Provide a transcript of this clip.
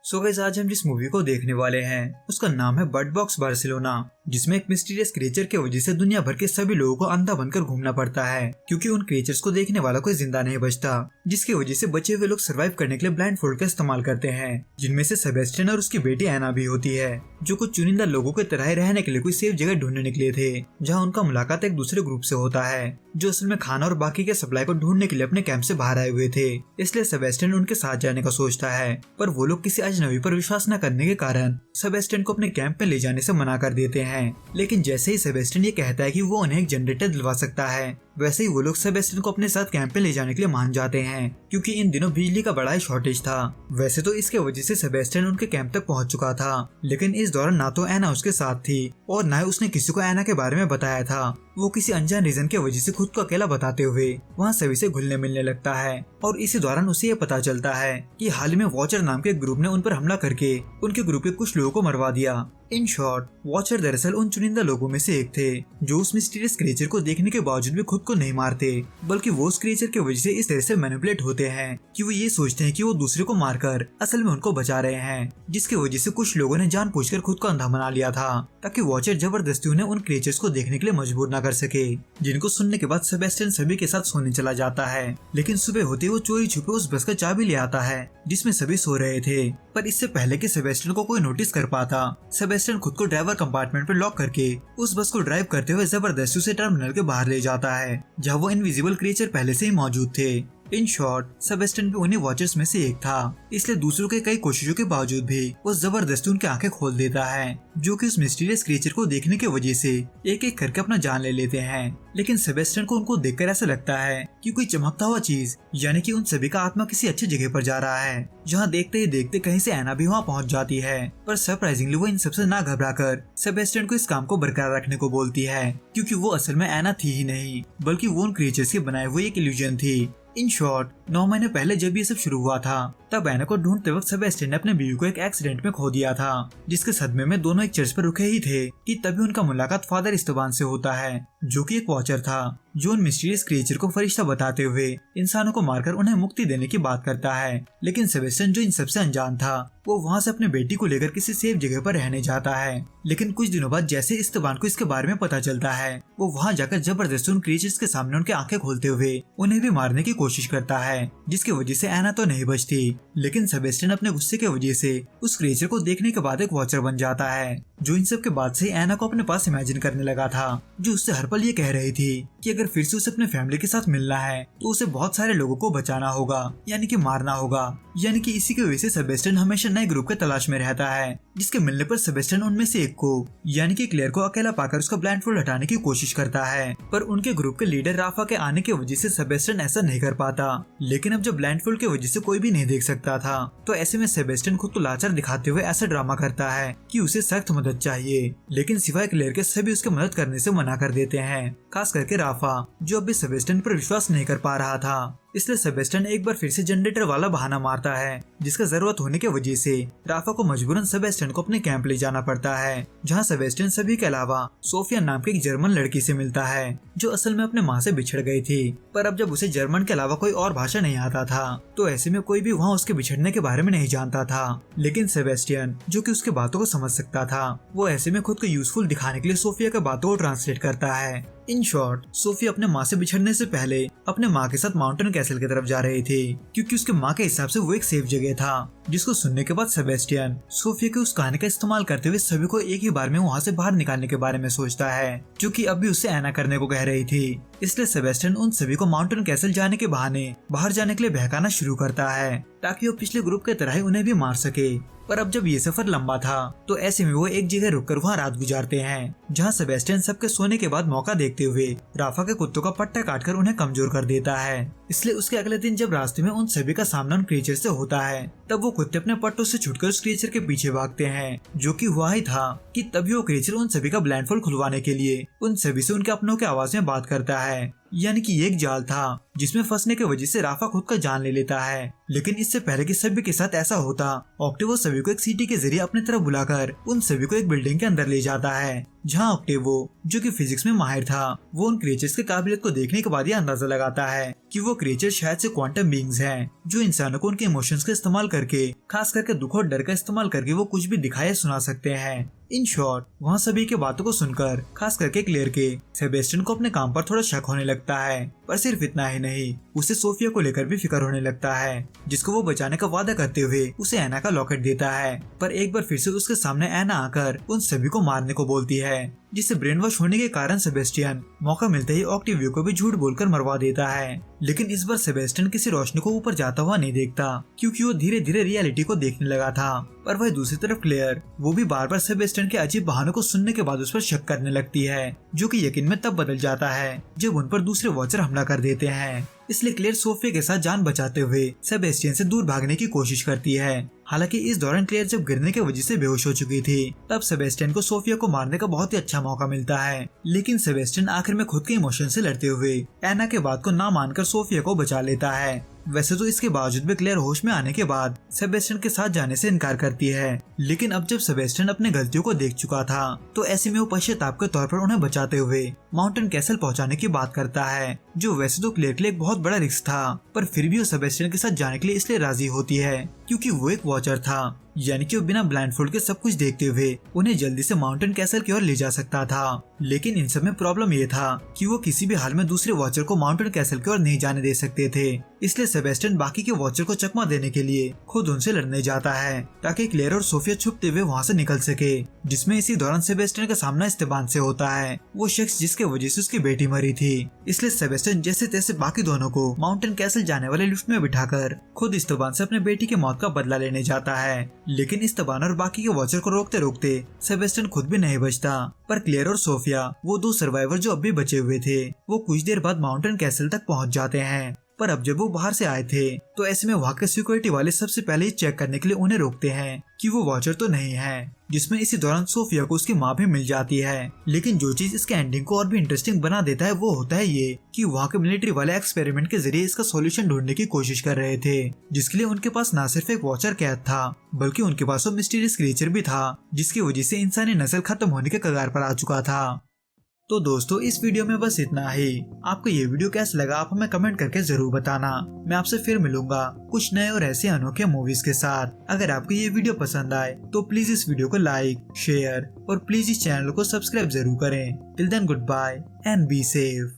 So guys, आज हम जिस मूवी को देखने वाले हैं उसका नाम है बर्ड बॉक्स बार्सिलोना, जिसमें एक मिस्टीरियस क्रिएचर की वजह से दुनिया भर के सभी लोगों को अंधा बनकर घूमना पड़ता है, क्योंकि उन क्रिएचर्स को देखने वाला कोई जिंदा नहीं बचता, जिसकी वजह से बचे हुए लोग सर्वाइव करने के लिए ब्लाइंड फोल्ड का इस्तेमाल करते हैं, जिनमें से सेबेस्टियन और उसकी बेटी एना भी होती है, जो कुछ चुनिंदा लोगों की तरह रहने के लिए कोई सेफ जगह ढूंढने निकले थे, जहाँ उनका मुलाकात एक दूसरे ग्रुप से होता है, जो असल में खाना और बाकी के सप्लाई को ढूंढने के लिए अपने कैंप से बाहर आए हुए थे। इसलिए सेबेस्टियन उनके साथ जाने का सोचता है, पर वो लोग किसी अजनबी पर विश्वास न करने के कारण सेबेस्टियन को अपने कैंप में ले जाने से मना कर देते हैं। लेकिन जैसे ही सेबेस्टियन ये कहता है कि वो उन्हें एक जनरेटर दिलवा सकता है, वैसे ही वो लोग सेबेस्टियन को अपने साथ कैंप में ले जाने के लिए मान जाते हैं, क्योंकि इन दिनों बिजली का बड़ा ही शॉर्टेज था। वैसे तो इसके वजह से सेबेस्टियन उनके कैंप तक पहुंच चुका था, लेकिन इस दौरान ना तो एना उसके साथ थी और ना ही उसने किसी को एना के बारे में बताया था। वो किसी अनजान रीजन की वजह से खुद को अकेला बताते हुए वहाँ सभी से घुलने मिलने लगता है, और इसी दौरान उसे ये पता चलता है कि हाल ही में वॉचर नाम के ग्रुप ने उन पर हमला करके उनके ग्रुप के कुछ लोगों को मरवा दिया। इन शॉर्ट, वॉचर दरअसल उन चुनिंदा लोगों में से एक थे जो उस मिस्टीरियस क्रिएचर को देखने के बावजूद भी खुद को नहीं मारते, बल्कि वो उस क्रिएचर की वजह से इस तरह से मैनिपुलेट होते हैं कि वो ये सोचते हैं कि वो दूसरे को मारकर असल में उनको बचा रहे हैं, जिसकी वजह से कुछ लोगों ने जानबूझकर खुद को अंधा बना लिया था, ताकि वॉचर जबरदस्ती उन्हें उन क्रिएचर्स को देखने के लिए मजबूर न कर सके। जिनको सुनने के बाद सेबेस्टियन सभी के साथ सोने चला जाता है, लेकिन सुबह होते वो चोरी छुपे उस बस का चाबी ले आता है जिसमें सभी सो रहे थे। पर इससे पहले कि सेबेस्टियन को कोई नोटिस कर पाता, सेबेस्टियन खुद को ड्राइवर कंपार्टमेंट पर लॉक करके उस बस को ड्राइव करते हुए जबरदस्ती से टर्मिनल के बाहर ले जाता है, जहाँ वो इनविजिबल क्रिएचर पहले से ही मौजूद थे। इन शॉर्ट, सेबेस्टियन भी उन्हीं वॉचर्स में से एक था, इसलिए दूसरों के कई कोशिशों के बावजूद भी वो जबरदस्ती उनकी आंखें खोल देता है, जो कि उस मिस्टीरियस क्रिएचर को देखने की वजह से एक एक करके अपना जान ले लेते हैं। लेकिन सेबेस्टियन को उनको देखकर ऐसा लगता है कि कोई चमकता हुआ चीज, यानी कि उन सभी का आत्मा किसी अच्छी जगह पर जा रहा है, जहाँ देखते ही देखते कहीं से एना भी वहाँ पहुँच जाती है। पर सरप्राइजिंगली वो इन सबसे ना घबराकर सेबेस्टियन को इस काम को बरकरार रखने को बोलती है, क्योंकि वो असल में एना थी ही नहीं, बल्कि वो उन क्रिएचर्स के बनाए हुए एक इल्यूजन थी। इन शॉर्ट, 9 महीने पहले जब ये सब शुरू हुआ था, तब एना को ढूंढते वक्त सेबेस्टियन ने अपने बीवी को एक एक्सीडेंट में खो दिया था, जिसके सदमे में दोनों एक चर्च पर रुके ही थे कि तभी उनका मुलाकात फादर इस्तबान से होता है, जो कि एक वॉचर था, जो उन मिस्टीरियस क्रिएचर को फरिश्ता बताते हुए इंसानों को मारकर उन्हें मुक्ति देने की बात करता है। लेकिन सेबेस्टियन, जो इन सबसे अनजान था, वो वहाँ से अपने बेटी को लेकर किसी सेफ जगह पर रहने जाता है। लेकिन कुछ दिनों बाद जैसे इस्तबान को इसके बारे में पता चलता है, वो वहाँ जाकर जबरदस्ती उन क्रिएचर्स के सामने उनकी आंखें खोलते हुए उन्हें भी मारने की कोशिश करता है, जिसकी वजह से एना तो नहीं बचती। लेकिन सेबेस्टियन अपने गुस्से की वजह से उस क्रिएचर को देखने के बाद एक वॉचर बन जाता है, जो इन सब के बाद से एना को अपने पास इमेजिन करने लगा था, जो उससे हर पल ये कह रही थी कि अगर फिर से उसे अपने फैमिली के साथ मिलना है तो उसे बहुत सारे लोगों को बचाना होगा, यानी कि मारना होगा। यानी कि इसी की वजह से सेबेस्टियन हमेशा नए ग्रुप के तलाश में रहता है, जिसके मिलने पर सेबेस्टियन उनमें से एक को, यानी कि क्लेयर को अकेला पाकर उसका ब्लाइंड फोल्ड हटाने की कोशिश करता है। पर उनके ग्रुप के लीडर राफा के आने की वजह से सेबेस्टियन ऐसा नहीं कर पाता। लेकिन अब जब ब्लाइंड फोल्ड की वजह से कोई भी नहीं देख सकता था, तो ऐसे में सेबेस्टियन खुद को लाचार दिखाते हुए ऐसा ड्रामा करता है कि उसे सख्त मदद चाहिए। लेकिन सिवाय क्लेयर के सभी उसके मदद करने से मना कर देते हैं, खास करके राफा, जो अब भी सेबेस्टियन पर विश्वास नहीं कर पा रहा था। इसलिए सेबेस्टियन एक बार फिर से जनरेटर वाला बहाना मारता है, जिसका जरूरत होने की वजह से राफा को मजबूरन सेबेस्टियन को अपने कैंप ले जाना पड़ता है, जहां सेबेस्टियन सभी के अलावा सोफिया नाम की एक जर्मन लड़की से मिलता है, जो असल में अपने माँ से बिछड़ गई थी। पर अब जब उसे जर्मन के अलावा कोई और भाषा नहीं आता था, तो ऐसे में कोई भी वहाँ उसके बिछड़ने के बारे में नहीं जानता था। लेकिन सेबेस्टियन, जो कि उसके बातों को समझ सकता था, वो ऐसे में खुद को यूजफुल दिखाने के लिए सोफिया के बातों को ट्रांसलेट करता है। इन शॉर्ट, सोफिया अपने माँ से बिछड़ने से पहले अपने माँ के साथ माउंटेन कैसल की तरफ जा रही थी, क्योंकि उसके माँ के हिसाब से वो एक सेफ जगह था, जिसको सुनने के बाद सेबेस्टियन सोफिया के उस कहानी का इस्तेमाल करते हुए सभी को एक ही बार में वहाँ से बाहर निकालने के बारे में सोचता है, जो कि अभी उससे एना करने को कह रही थी। इसलिए सेबेस्टियन उन सभी को माउंटेन कैसल जाने के बहाने बाहर जाने के लिए बहकाना शुरू करता है, ताकि वो पिछले ग्रुप के तरह ही उन्हें भी मार सके। पर अब जब ये सफर लंबा था, तो ऐसे में वो एक जगह रुककर वहाँ रात गुजारते हैं, जहाँ सेबेस्टियन सबके सोने के बाद मौका देखते हुए राफा के कुत्तों का पट्टा काटकर उन्हें कमजोर कर देता है। इसलिए उसके अगले दिन जब रास्ते में उन सभी का सामना उन क्रिएचर से होता है, तब वो कुत्ते अपने पट्टों से छुटकर उस क्रिएचर के पीछे भागते हैं, जो कि हुआ ही था कि तभी वो क्रिएचर उन सभी का ब्लाइंड फोल्ड खुलवाने के लिए उन सभी से उनके अपनों के आवाज में बात करता है, यानी कि एक जाल था जिसमें फंसने की वजह से राफा खुद का जान ले लेता है। लेकिन इससे पहले कि सभी के साथ ऐसा होता, ऑक्टेवो सभी को एक सीटी के जरिए अपनी तरफ बुलाकर उन सभी को एक बिल्डिंग के अंदर ले जाता है, जहां ऑक्टेवो जो कि फिजिक्स में माहिर था, वो उन क्रिएचर्स के काबिलियत को देखने के बाद ये अंदाजा लगाता है कि वो क्रिएचर शायद से क्वांटम बीइंग्स हैं, जो इंसानों को उनके इमोशंस का इस्तेमाल करके, खास करके दुख और डर का इस्तेमाल करके वो कुछ भी दिखाया सुना सकते हैं। इन शॉर्ट, वहाँ सभी के बातों को सुनकर खास करके क्लेयर के सेबेस्टियन को अपने काम पर थोड़ा शक होने लगता है। पर सिर्फ इतना ही नहीं, उसे सोफिया को लेकर भी फिक्र होने लगता है, जिसको वो बचाने का वादा करते हुए उसे एना का लॉकेट देता है। पर एक बार फिर से उसके सामने एना आकर उन सभी को मारने को बोलती है, जिससे ब्रेन वॉश होने के कारण सेबेस्टियन मौका मिलते ही ऑक्टेवियो को भी झूठ बोलकर मरवा देता है। लेकिन इस बार सेबेस्टियन किसी रोशनी को ऊपर जाता हुआ नहीं देखता, क्योंकि वो धीरे धीरे रियलिटी को देखने लगा था। पर वह दूसरी तरफ क्लेयर, वो भी बार बार सेबेस्टियन के अजीब बहानों को सुनने के बाद उस पर शक करने लगती है, जो कि यकीन में तब बदल जाता है जब उन पर दूसरे वॉचर हमला कर देते हैं। इसलिए क्लेयर सोफिया के साथ जान बचाते हुए सेबेस्टियन से दूर भागने की कोशिश करती है। हालांकि इस दौरान क्लेयर जब गिरने की वजह से बेहोश हो चुकी थी, तब सेबेस्टियन को सोफिया को मारने का बहुत ही अच्छा मौका मिलता है। लेकिन सेबेस्टियन आखिर में खुद के इमोशन से लड़ते हुए एना के बात को ना मानकर सोफिया को बचा लेता है। वैसे तो इसके बावजूद भी क्लेयर होश में आने के बाद सेबेस्टियन के साथ जाने से इनकार करती है। लेकिन अब जब सेबेस्टियन अपने गलतियों को देख चुका था, तो ऐसे में वो पश्चाताप के तौर पर उन्हें बचाते हुए माउंटेन कैसल पहुंचाने की बात करता है, जो वैसे तो क्लेयर के लिए एक बहुत बड़ा रिस्क था। पर फिर भी वो सेबेस्टियन के साथ जाने के लिए इसलिए राजी होती है क्योंकि वो एक वॉचर था, यानी कि वो बिना ब्लाइंडफोल्ड के सब कुछ देखते हुए उन्हें जल्दी से माउंटेन कैसल की ओर ले जा सकता था। लेकिन इन सब में प्रॉब्लम ये था कि वो किसी भी हाल में दूसरे वॉचर को माउंटेन कैसल की ओर नहीं जाने दे सकते थे। इसलिए सेबेस्टियन बाकी के वॉचर को चकमा देने के लिए खुद उनसे लड़ने जाता है, ताकि क्लेयर और सोफिया छुपते हुए वहाँ से निकल सके। जिसमें इसी दौरान सेबेस्टियन का सामना इस्तेबान से होता है, वो शख्स जिसके वजह से उसकी बेटी मरी थी। इसलिए सेबेस्टियन जैसे तैसे बाकी दोनों को माउंटेन कैसल जाने वाले लिफ्ट में बिठाकर खुद इस्तेबान से अपने बेटी की मौत का बदला लेने जाता है। लेकिन इस्तेबान और बाकी के वॉचर को रोकते रोकते सेबेस्टियन खुद भी नहीं बचता। पर क्लेयर और सोफिया, वो दो सर्वाइवर जो अब भी बचे हुए थे, वो कुछ देर बाद माउंटेन कैसल तक पहुंच जाते हैं। पर अब जब वो बाहर से आए थे, तो ऐसे में वहाँ के सिक्योरिटी वाले सबसे पहले ही चेक करने के लिए उन्हें रोकते हैं कि वो वॉचर तो नहीं है। जिसमें इसी दौरान सोफिया को उसकी माँ भी मिल जाती है। लेकिन जो चीज इसके एंडिंग को और भी इंटरेस्टिंग बना देता है, वो होता है ये कि वहाँ के मिलिट्री वाले एक्सपेरिमेंट के जरिए इसका सॉल्यूशन ढूंढने की कोशिश कर रहे थे, जिसके लिए उनके पास न सिर्फ एक वॉचर कैद था, बल्कि उनके पास वो मिस्टीरियस क्रिएचर भी था, जिसकी वजह से इंसानी नस्ल खत्म होने के कगार पर आ चुका था। तो दोस्तों, इस वीडियो में बस इतना ही। आपको ये वीडियो कैसा लगा आप हमें कमेंट करके जरूर बताना। मैं आपसे फिर मिलूंगा कुछ नए और ऐसे अनोखे मूवीज के साथ। अगर आपको ये वीडियो पसंद आए तो प्लीज इस वीडियो को लाइक, शेयर और प्लीज इस चैनल को सब्सक्राइब जरूर करें। Till then goodbye and be safe.